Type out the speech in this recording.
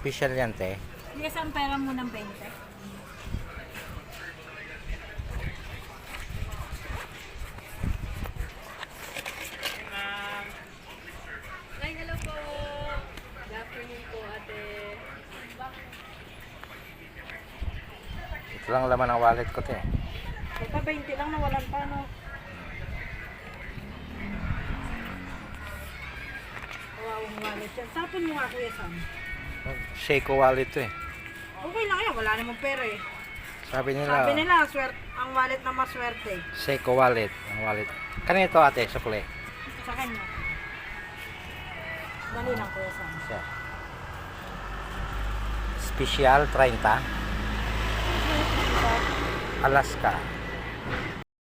Special yan, te. Yes, ang pera mo ng 20. Ay, hello po. Good afternoon po, ate. Ito lang laman ng wallet ko, te. Ito 20 lang, nawalan pa, no? Kawawang wallet yan. Sapin mo nga, Kuya Sam. Seiko wallet to eh. Okay lang yan, wala namang pera eh. Sabi Sabi nila, nila, ang wallet na maswerte. Seiko wallet. Ang wallet. Kanito, ate, sukle. Sa kanya. Dali lang, Kuya Sam. Siya. Special 30. Alaska.